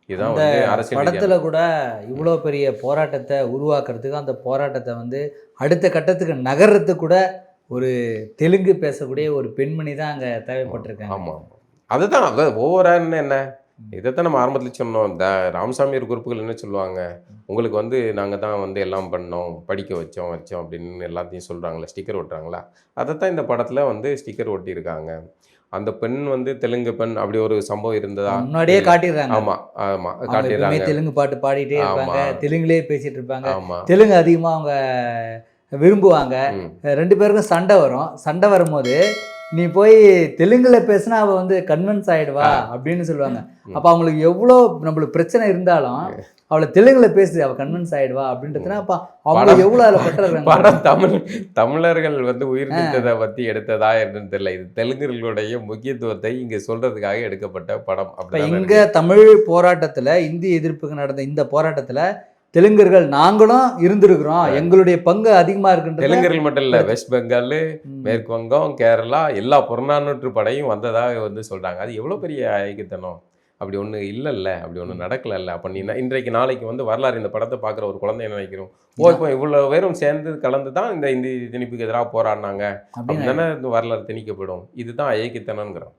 இதுதான் அந்த வந்து அரசியல் படத்துல கூட இவ்வளோ பெரிய போராட்டத்தை உருவாக்குறதுக்கு, அந்த போராட்டத்தை வந்து அடுத்த கட்டத்துக்கு நகர்றதுக்கு கூட ஒரு தெலுங்கு பேசக்கூடிய ஒரு பெண்மணி தான் அங்க தேவைப்பட்டிருக்காங்க. ஆமாம் ஆமாம். அதுதான் ஓவரான்னு என்ன இதைத்தான் நம்ம ஆரம்பத்தில் சொன்னோம். ராமசாமியார் குரூப்புகள் என்ன சொல்லுவாங்க, உங்களுக்கு வந்து நாங்கள் தான் வந்து எல்லாம் பண்ணோம், படிக்க வச்சோம் வச்சோம் அப்படின்னு எல்லாத்தையும் சொல்கிறாங்களே, ஸ்டிக்கர் ஒட்டுறாங்களா, அதைத்தான் இந்த படத்தில் வந்து ஸ்டிக்கர் ஒட்டியிருக்காங்க. அந்த பெண் வந்து தெலுங்கு பெண் அப்படி ஒரு சம்பவம் இருந்ததா? முன்னாடியே இல்லை. காட்டிடுறாங்க. ஆமாம் ஆமாம் அவங்க எப்பவுமே காட்டிடுறாங்க. தெலுங்கு பாட்டு பாடிட்டே இருப்பாங்க, ஆமாம் தெலுங்குலயே பேசிட்டு இருப்பாங்க, ஆமாம். தெலுங்கு அதிகமா அவங்க விரும்புவாங்க. ம் 2 பேருக்கும் சண்டை வரும். சண்டை வரும்போது நீ போய் தெலுங்குல பேசினா அவ வந்து கன்வின்ஸ் ஆயிடுவா அப்படின்னு சொல்லுவாங்க. அப்ப அவங்களுக்கு எவ்வளோ நம்மளுக்கு பிரச்சனை இருந்தாலும் அவளை தெலுங்குல பேசு, அவ கன்வின்ஸ் ஆயிடுவா அப்படின்றதுனா அப்ப அவங்க எவ்வளவு அதில் பட்டுறாங்க. படம் தமிழர்கள் வந்து உயிர் நீத்ததை பற்றி எடுத்ததா என்னன்னு தெரியல. இது தெலுங்கர்களுடைய முக்கியத்துவத்தை இங்கே சொல்றதுக்காக எடுக்கப்பட்ட படம். அப்ப இங்க தமிழ் போராட்டத்துல, இந்திய எதிர்ப்புக்கு நடந்த இந்த போராட்டத்துல தெலுங்கர்கள் நாங்களும் இருந்திருக்கிறோம், எங்களுடைய பங்கு அதிகமா இருக்குன்றது. தெலுங்கர்கள் மட்டும் இல்லை, வெஸ்ட் பெங்கால், மேற்கு வங்கம், கேரளா எல்லா புறநானூற்று படையும் வந்ததாக வந்து சொல்றாங்க. அது எவ்வளோ பெரிய ஐக்கியத்தனம். அப்படி ஒன்று இல்லைல்ல, அப்படி ஒன்று நடக்கலைல்ல. அப்போ நீ இன்றைக்கு நாளைக்கு வந்து வரலாறு இந்த படத்தை பார்க்குற ஒரு குழந்தை என்ன நினைக்கிறோம், இப்போ இவ்வளோ பேரும் சேர்ந்து கலந்து தான் இந்த இந்தி திணிப்புக்கு எதிராக போராடினாங்க அப்படின்னு தானே இந்த வரலாறு திணிக்கப்படும். இதுதான் ஐக்கியத்தனங்கிறோம்.